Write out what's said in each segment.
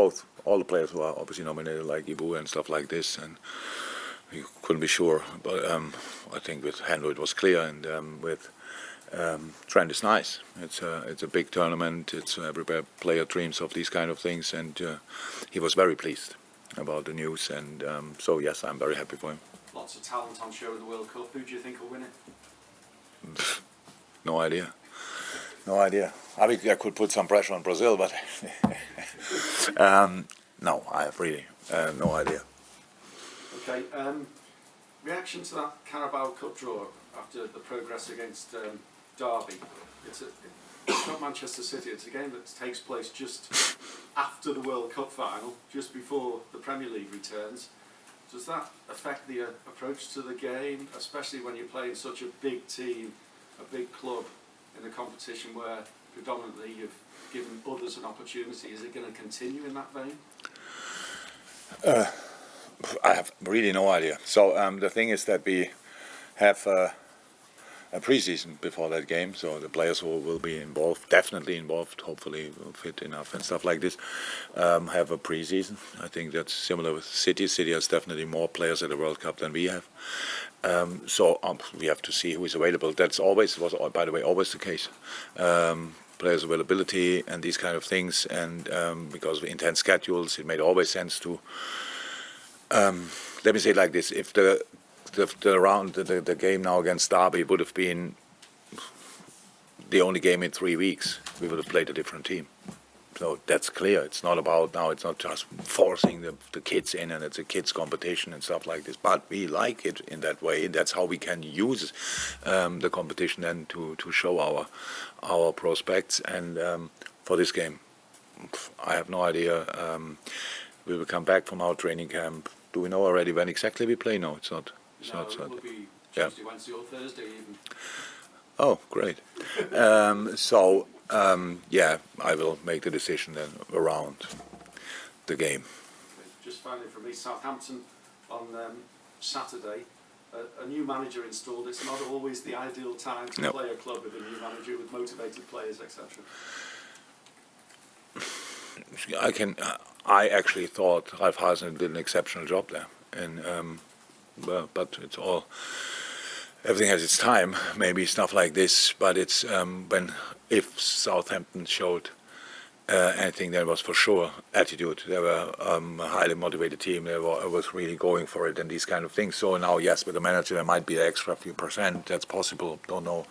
both. All the players who are obviously nominated, like Ibu and stuff like this, and we couldn't be sure. But I think with Hendo it was clear, and with Trent is nice. It's a big tournament. It's every player dreams of these kind of things, and he was very pleased about the news. And so yes, I'm very happy for him. Lots of talent on show in the World Cup. Who do you think will win it? No idea. No idea. I think I could put some pressure on Brazil, but no, I have really no idea. Okay. Reaction to that Carabao Cup draw after the progress against Derby. It's not Manchester City. It's a game that takes place just after the World Cup final, just before the Premier League returns. Does that affect the approach to the game, especially when you're playing such a big team, a big club, in a competition where predominantly you've given others an opportunity? Is it going to continue in that vein? I have really no idea. So the thing is that we have a pre-season before that game, so the players who will be involved, definitely involved, hopefully fit enough and stuff like this, have a pre-season. I think that's similar with City. City has definitely more players at the World Cup than we have. So we have to see who is available. That's was, by the way, always the case. Players' availability and these kind of things, and because of intense schedules, it made always sense to. Let me say it like this: if the game now against Derby would have been the only game in 3 weeks, we would have played a different team. So that's clear. It's not about now. It's not just forcing the kids in, and it's a kids competition and stuff like this. But we like it in that way. That's how we can use the competition then to show our prospects. And for this game, I have no idea. We will come back from our training camp. Do we know already when exactly we play? No, it's not. It will be Tuesday, Wednesday, or Thursday even. Oh, great. Yeah, I will make the decision then around the game. Just finally from me, Southampton on Saturday, a new manager installed. It's not always the ideal time to play a club with a new manager with motivated players, etc. I actually thought Ralf Hasenhüttl did an exceptional job there, and but it's all. Everything has its time, maybe stuff like this, but it's if Southampton showed anything, that was for sure attitude. They were a highly motivated team. They was really going for it and these kind of things. So now, yes, with the manager, there might be an extra few percent. That's possible. Don't know.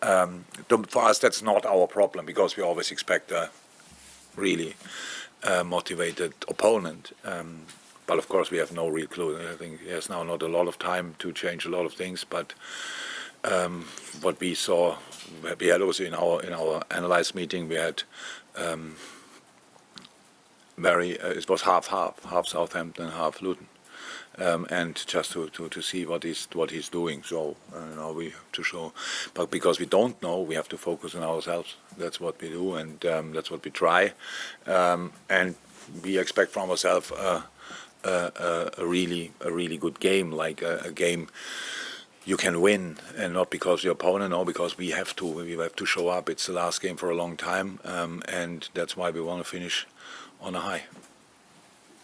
For us, that's not our problem because we always expect a really motivated opponent. But of course, we have no real clue. I think there's now not a lot of time to change a lot of things. But what we saw, we had also in our analyze meeting, we had it was half Southampton, half Luton, and just to see what he's doing. So now we have to show, but because we don't know, we have to focus on ourselves. That's what we do, and that's what we try, and we expect from ourselves. A really good game, like a game you can win, and not because your opponent, or because we have to show up. It's the last game for a long time, and that's why we want to finish on a high.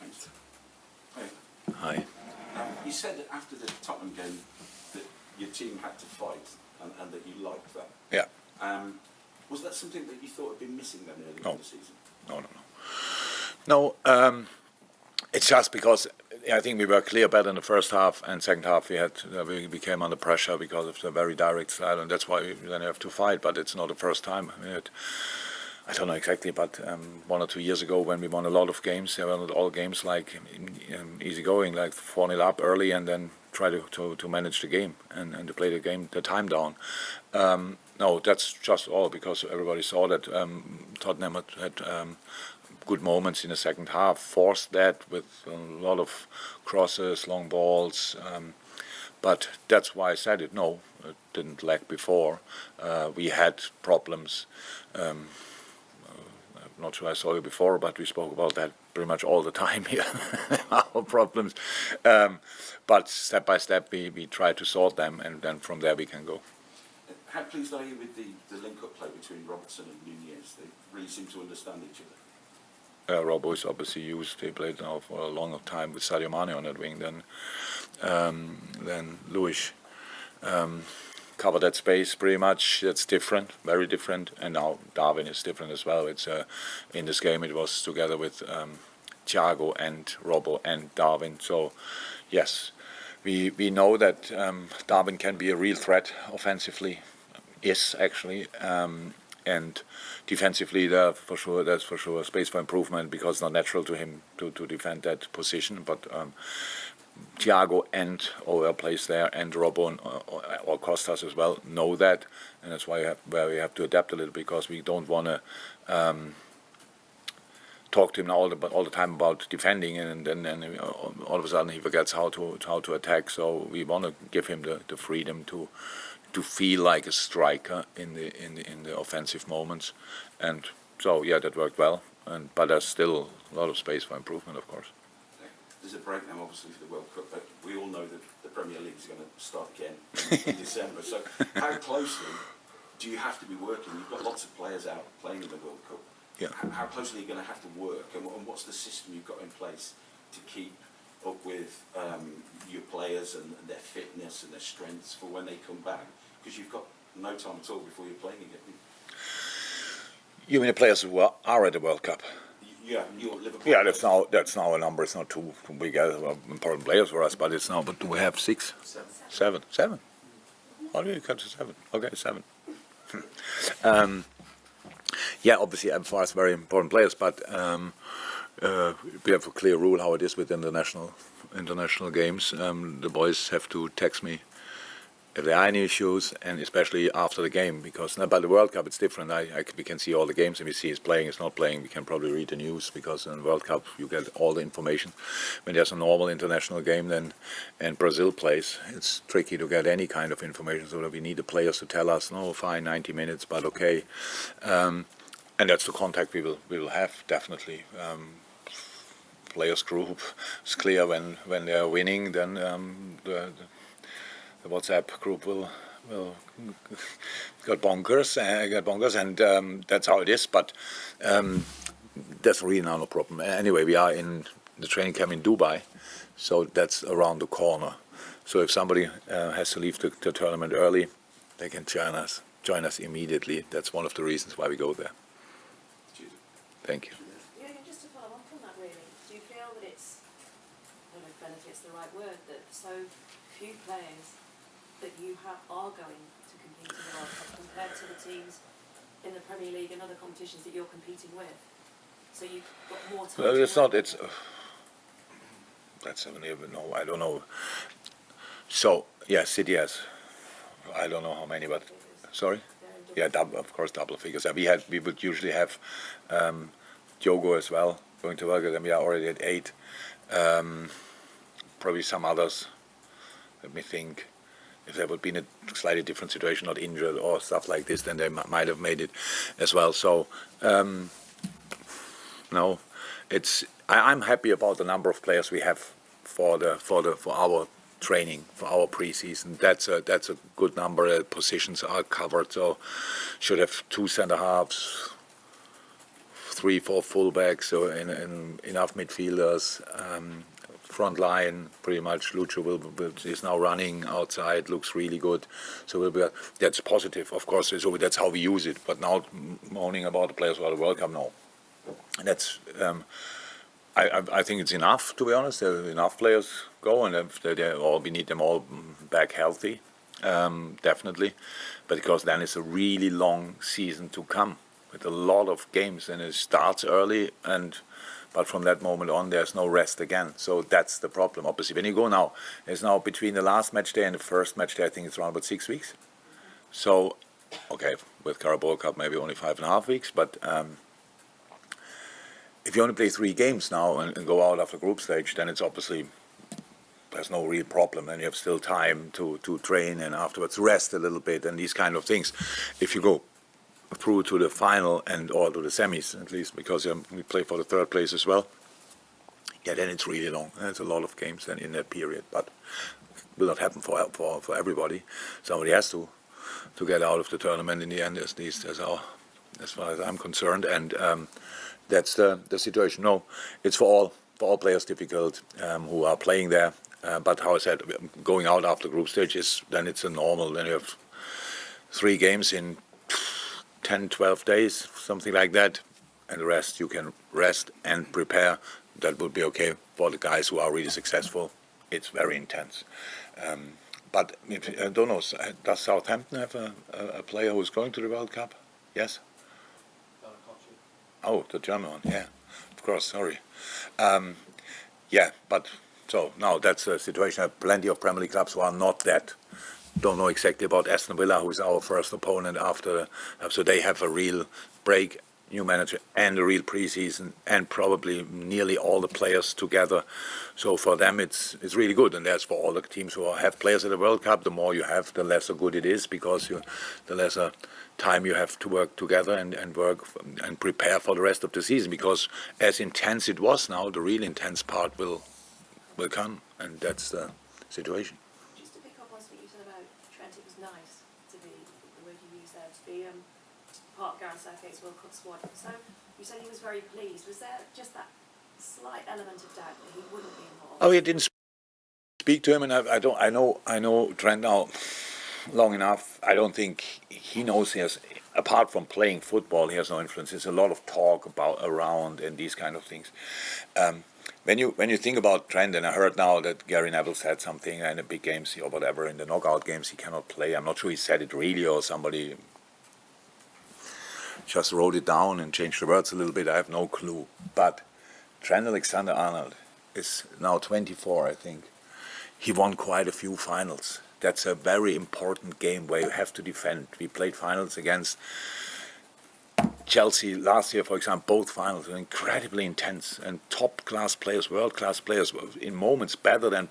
Thanks. Hi. You said that after the Tottenham game that your team had to fight, and that you liked that. Yeah. Was that something that you thought had been missing then earlier in the season? No. It's just because I think we were clear better in the first half, and second half we came under pressure because of the very direct style, and that's why we then have to fight. But it's not the first time. I don't know exactly, but 1 or 2 years ago when we won a lot of games, they were not all games like easy going, like 4-0 up early and then try to manage the game and to play the time down. No, that's just all because everybody saw that Tottenham had good moments in the second half, forced that with a lot of crosses, long balls, but that's why I said it. No, it didn't lack before. We had problems. I'm not sure I saw you before, but we spoke about that pretty much all the time here, our problems. But step by step we try to sort them, and then from there we can go. How pleased are you with the link-up play between Robertson and Nunez? They really seem to understand each other. Robbo is obviously used. He played now for a long time with Sadio Mane on that wing. Then Luis covered that space pretty much. That's different, very different. And now Darwin is different as well. It's in this game it was together with Thiago and Robbo and Darwin. So yes, we know that Darwin can be a real threat offensively. Is actually. And defensively, there's for sure space for improvement because it's not natural to him to defend that position. But Thiago and OL plays there, and Robbo or Costas as well know that, and that's why we have to adapt a little because we don't want to talk to him all the time about defending, and then all of a sudden he forgets how to attack. So we want to give him the freedom to feel like a striker in the offensive moments, and so yeah, that worked well. But there's still a lot of space for improvement, of course. There's a break now, obviously, for the World Cup, but we all know that the Premier League is going to start again in December. So, how closely do you have to be working? You've got lots of players out playing in the World Cup. Yeah. How closely are you going to have to work, and what's the system you've got in place to keep up with your players and their fitness and their strengths for when they come back? Because you've got no time at all before you're playing again. You mean the players who are at the World Cup? Yeah, you're Liverpool. Yeah, that's now a number. It's not too big important players for us, but it's now. But do we have six? Seven. Oh, you cut to 7. Okay, 7. Yeah, obviously, for us, very important players, but we have a clear rule how it is with international games. The boys have to text me if there are any issues, and especially after the game, because by the World Cup it's different. We can see all the games, and we see he's playing, he's not playing. We can probably read the news, because in the World Cup you get all the information. When there's a normal international game, then and Brazil plays, it's tricky to get any kind of information. So that we need the players to tell us, no, fine, 90 minutes, but okay. And that's the contact we will have definitely. Players group is clear when they are winning, then the WhatsApp group will get bonkers, and that's how it is. But that's really now no problem. Anyway, we are in the training camp in Dubai, so that's around the corner. So if somebody has to leave the tournament early, they can join us immediately. That's one of the reasons why we go there. Thank you. Yeah, just to follow up on that, really, do you feel that it's, I don't know if benefit's the right word, that so few players that you are going to compete in the World Cup compared to the teams in the Premier League and other competitions that you're competing with? So you've got more time. Well, it's not. It's that's no. I don't know. So yeah, City has. I don't know how many, but sorry. Yeah, of course, double figures. We would usually have Diogo as well going to work, and we are already at 8. Probably some others. Let me think. If there would be in a slightly different situation, not injured or stuff like this, then they might have made it as well. So no, I'm happy about the number of players we have for our training, for our preseason. That's a good number. Positions are covered, so should have 2 centre halves, 3, 4 fullbacks, so enough midfielders. Front line, pretty much. Lucho is now running outside, looks really good. So that's positive, of course. So that's how we use it. But now moaning about the players who are the World Cup, no. And that's. I think it's enough, to be honest. There are enough players go, and we need them all back healthy, definitely. But because then it's a really long season to come with a lot of games, and it starts early, but from that moment on, there's no rest again. So that's the problem. Obviously, when you go now, it's now between the last match day and the first match day, I think it's around about 6 weeks. So, okay, with Carabao Cup, maybe only 5.5 weeks, but. If you only play 3 games now and go out after group stage, then it's obviously there's no real problem, and you have still time to train and afterwards rest a little bit and these kind of things. If you go through to the final or to the semis, at least, because we play for the 3rd place as well, yeah, then it's really long. There's a lot of games then in that period, but it will not happen for everybody. Somebody has to get out of the tournament in the end, at least as far as I'm concerned, and. that's the situation. No, it's for all players difficult who are playing there. But how I said, going out after group stage then it's a normal. Then you have 3 games in 10, 12 days, something like that, and the rest you can rest and prepare. That would be okay for the guys who are really successful. It's very intense. But I don't know, does Southampton have a player who is going to the World Cup? Yes? Oh, the German one, yeah. Of course, sorry. Yeah, but so now that's the situation. I have plenty of Premier League clubs who are not that. Don't know exactly about Aston Villa, who is our first opponent after. So they have a real break, new manager, and a real preseason, and probably nearly all the players together. So for them, it's really good. And that's for all the teams who have players at the World Cup. The more you have, the lesser good it is, because the lesser time you have to work together and work and prepare for the rest of the season. Because as intense it was now, the real intense part will come, and that's the situation. Just to pick up on what you said about Trent, it was nice to be, the word you used there, to be part of Gareth Southgate's World Cup squad. So you said he was very pleased. Was there just that slight element of doubt that he wouldn't be involved? Oh, he didn't speak to him, and I know Trent now long enough. I don't think he knows he has. Apart from playing football, he has no influence. There's a lot of talk around and these kind of things. When you think about Trent, and I heard now that Gary Neville said something in the big games or whatever, in the knockout games he cannot play. I'm not sure he said it really or somebody just wrote it down and changed the words a little bit. I have no clue. But Trent Alexander-Arnold is now 24, I think. He won quite a few finals. That's a very important game where you have to defend. We played finals against Chelsea last year, for example. Both finals were incredibly intense, and top-class players, world-class players, in moments better than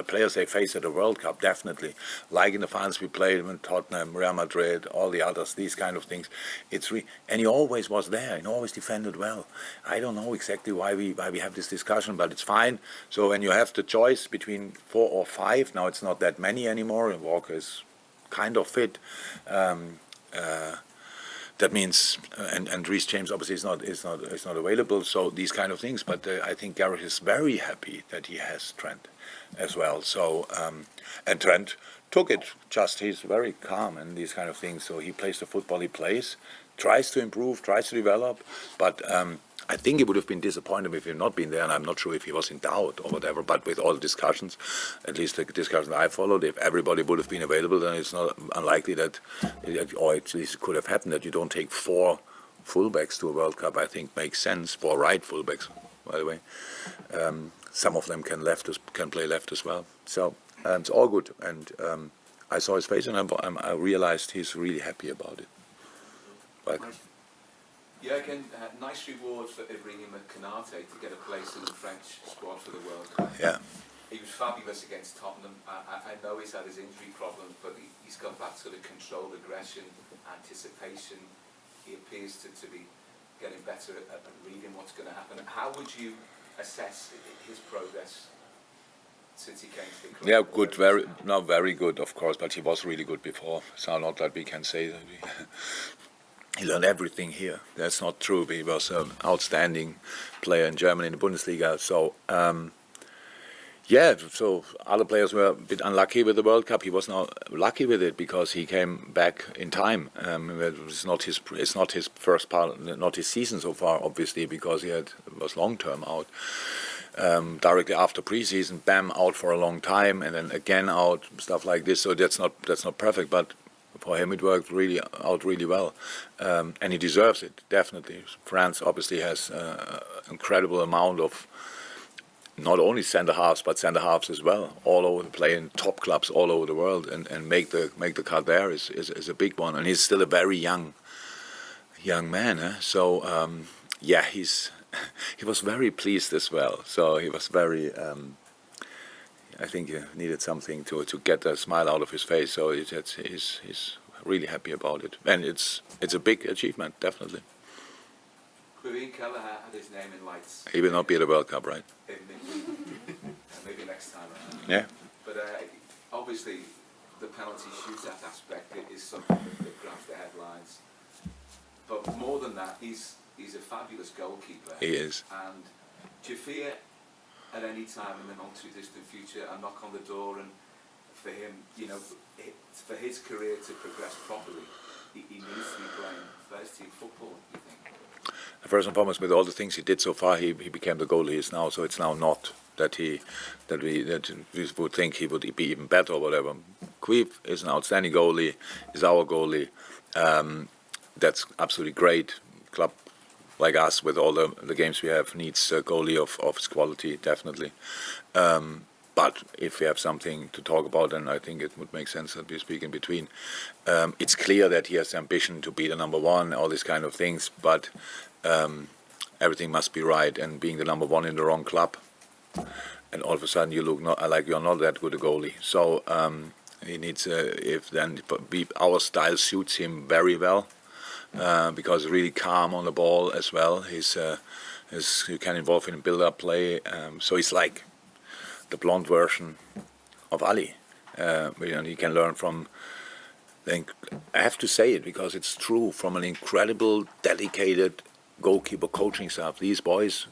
players they face at the World Cup, definitely. Like in the finals we played with Tottenham, Real Madrid, all the others, these kind of things. And he always was there, and always defended well. I don't know exactly why we have this discussion, but it's fine. So when you have the choice between 4 or 5, now it's not that many anymore, and Walker is kind of fit. That means, and Reece James obviously is not available. So these kind of things. But I think Gareth is very happy that he has Trent as well. So and Trent took it. He's very calm and these kind of things. So he plays the football he plays, tries to improve, tries to develop. But I think he would have been disappointed if he had not been there, and I'm not sure if he was in doubt or whatever. But with all the discussions, at least the discussions I followed, if everybody would have been available, then it's not unlikely that, or at least it could have happened, that you don't take 4 fullbacks to a World Cup. I think makes sense. 4 right fullbacks, by the way. Some of them can play left as well. So it's all good. And I saw his face, and I realized he's really happy about it. Welcome. Jurgen, nice reward for Ibrahima Konate to get a place in the French squad for the World Cup. Yeah. He was fabulous against Tottenham. I know he's had his injury problems, but he's got that sort of controlled aggression, anticipation. He appears to be getting better at reading what's going to happen. How would you assess his progress since he came to the club? Yeah, good, very good, of course, but he was really good before. So not that we can say that he learned everything here. That's not true. He was an outstanding player in Germany in the Bundesliga. So, so other players were a bit unlucky with the World Cup. He was not lucky with it because he came back in time. It's not his first part, not his season so far, obviously, because he was long-term out. Directly after preseason, bam, out for a long time, and then again out, stuff like this. So that's not perfect, but for him it worked really well, and he deserves it, definitely. France obviously has an incredible amount of not only centre halves but centre halves as well, all over, playing top clubs all over the world, and make the cut there is a big one. And he's still a very young man, so he was very pleased as well. So he was very. I think he needed something to get a smile out of his face. So he's really happy about it, and it's a big achievement, definitely. Quirine Kelleher had his name in lights. He will not be at the World Cup, right? Maybe next time around. Yeah. But obviously, the penalty shootout aspect is something that grabs the headlines. But more than that, he's he's a fabulous goalkeeper. He is. And do you fear at any time in the not too distant future a knock on the door, and for him, you know, for his career to progress properly, he needs to be playing first team football, you think? First and foremost, with all the things he did so far, he became the goalie he is now. So it's now not that we would think he would be even better or whatever. Queef is an outstanding goalie. Is our goalie. That's absolutely great. Club like us, with all the games we have, needs a goalie of his quality, definitely. But if we have something to talk about, then I think it would make sense that we speak in between. It's clear that he has the ambition to be the number one, all these kind of things, but everything must be right. And being the number one in the wrong club, and all of a sudden you look not like you're not that good a goalie. So he needs our style suits him very well, because really calm on the ball as well. You can involve in build-up play. So he's like the blonde version of Ali. And he can learn from, I have to say it because it's true, from an incredible, dedicated goalkeeper coaching staff. These boys,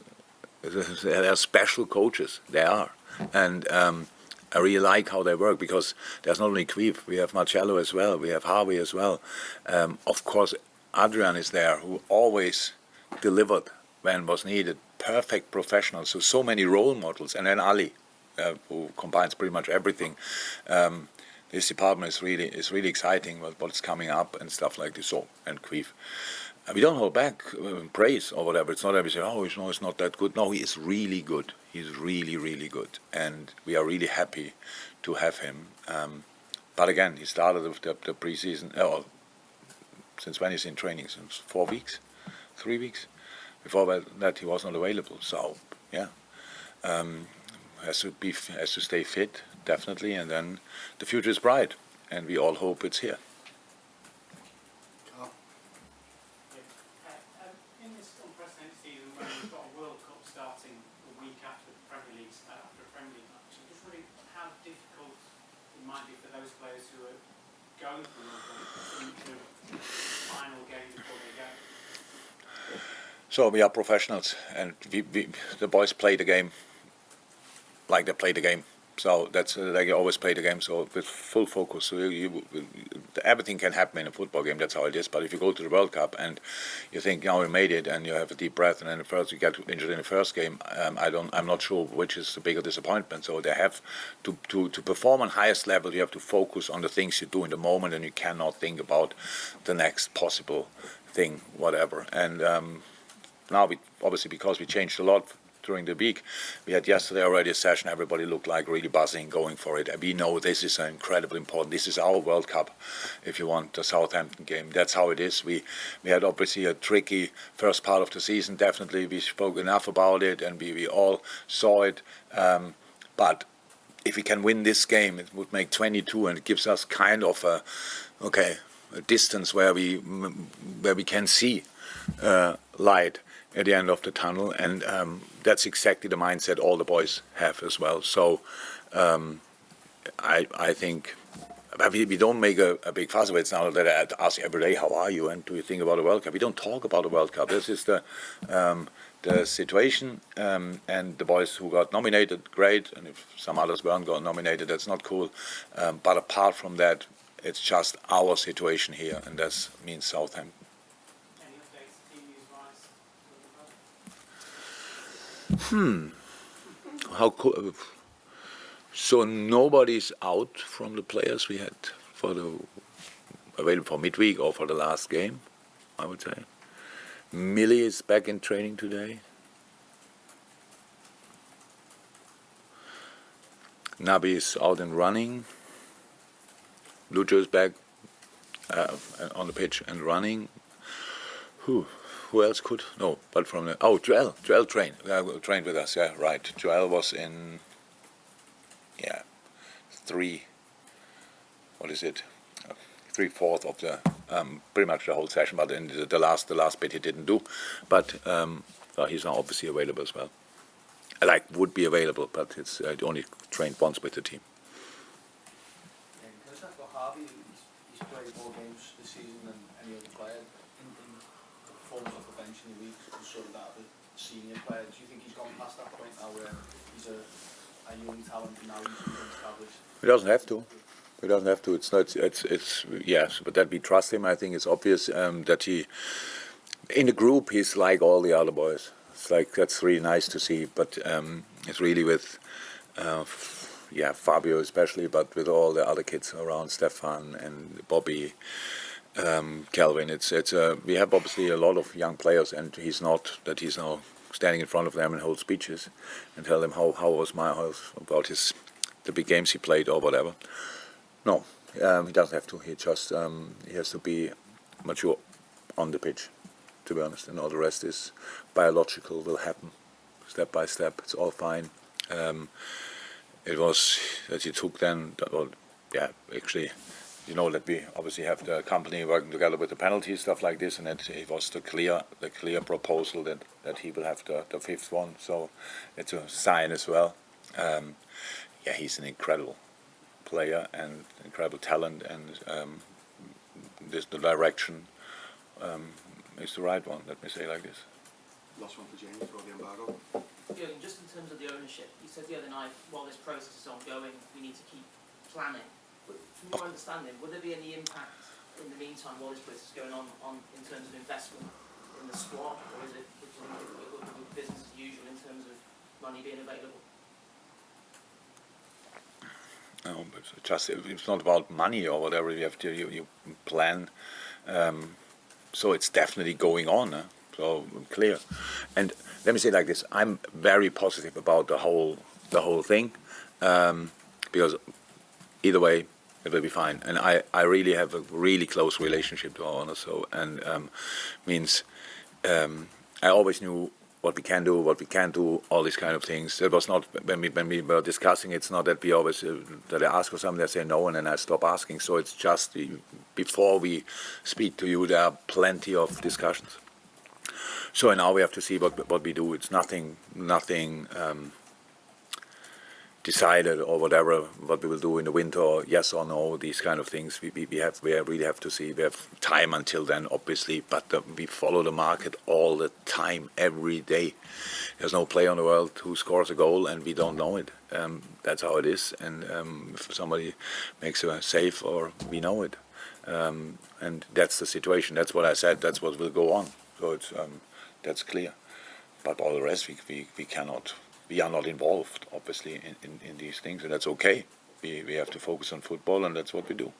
they are special coaches. They are. And I really like how they work, because there's not only Queef, we have Marcello as well, we have Harvey as well. Of course, Adrian is there, who always delivered when was needed. Perfect professional. So many role models. And then Ali, who combines pretty much everything. This department is really exciting with what's coming up and stuff like this. So, and Queef. We don't hold back praise or whatever. It's not that we say, oh, it's not that good. No, he is really good. He's really, really good. And we are really happy to have him. But again, he started with the pre-season, since when he's in training? Since 4 weeks? 3 weeks? Before that, he was not available. So, yeah. Has to stay fit, definitely, and then the future is bright, and we all hope it's here. In this unprecedented season, when we've got a World Cup starting a week after the Premier League, after a Premier League match, I'm just wondering how difficult it might be for those players who are going for into the final game before they go. So we are professionals, and the boys play the game like they play the game. So that's like you always play the game. So with full focus. So everything can happen in a football game. That's how it is. But if you go to the World Cup and you think, we made it, and you have a deep breath, and then you get injured in the first game, I'm not sure which is the bigger disappointment. So they have to perform on highest level. You have to focus on the things you do in the moment, and you cannot think about the next possible thing, whatever. And now obviously, because we changed a lot during the week, we had yesterday already a session. Everybody looked like really buzzing, going for it. And we know this is incredibly important. This is our World Cup, if you want, the Southampton game. That's how it is. We had obviously a tricky first part of the season. Definitely, we spoke enough about it, and we all saw it. But if we can win this game, it would make 22, and it gives us kind of a distance where we can see light at the end of the tunnel, and that's exactly the mindset all the boys have as well. So I think we don't make a big fuss of it. It's now that I ask every day, how are you, and do you think about the World Cup? We don't talk about the World Cup. This is the situation, and the boys who got nominated, great, and if some others weren't got nominated, that's not cool. But apart from that, it's just our situation here, and that means Southampton. How cool. So nobody's out from the players we had available for midweek or for the last game, I would say. Millie is back in training today. Naby is out and running. Lucho is back on the pitch and running. Who else could? No, but from the... Oh, Joel trained. Trained with us, yeah, right. Joel was in... Yeah, 3/4 of the... pretty much the whole session, but in the last bit he didn't do. But he's now obviously available as well. Would be available, but it's only trained once with the team. Can I talk about Harvey? He's played more games this season than any other player. performance off the bench in the week was sort of that of a senior player. Do you think he's gone past that point now where he's a young talent and now he's become established? He doesn't have to. He doesn't have to. It's not. It's yes, but that we trust him. I think it's obvious that he, in the group, he's like all the other boys. It's like that's really nice to see. But it's really with, Fabio especially, but with all the other kids around, Stefan and Bobby, Calvin. We have obviously a lot of young players, and he's now standing in front of them and hold speeches and tell them how was my house about the big games he played or whatever. No, he doesn't have to. He just he has to be mature on the pitch, to be honest, and all the rest is biological, will happen step by step. It's all fine. It was that he took then, actually, you know that we obviously have the company working together with the penalties, stuff like this, and it was the clear proposal that he will have the fifth one. So it's a sign as well. He's an incredible player and incredible talent, and the direction is the right one. Let me say like this. Last one for James before the embargo. Jurgen, just in terms of the ownership, you said the other night, while this process is ongoing, we need to keep planning. But from your understanding, would there be any impact in the meantime while this process is going on in terms of investment in the squad, or is it business as usual in terms of money being available? No, but it's not about money or whatever. You have to you plan. So it's definitely going on. So clear. And let me say it like this: I'm very positive about the whole thing, because either way it will be fine. And I really have a really close relationship to our owner. So means I always knew what we can do, what we can't do, all these kind of things. It was not when we were discussing. It's not that we always that I ask for something, they say no, and then I stop asking. So it's just before we speak to you, there are plenty of discussions. So now we have to see what we do. It's nothing decided or whatever. What we will do in the winter, or yes or no, these kind of things. We really have to see. We have time until then, obviously, but we follow the market all the time, every day. There's no player in the world who scores a goal and we don't know it. That's how it is. And if somebody makes a save, or we know it, and that's the situation. That's what I said. That's what will go on. So it's that's clear. But all the rest, we cannot. We are not involved, obviously, in these things, and that's okay. We have to focus on football, and that's what we do.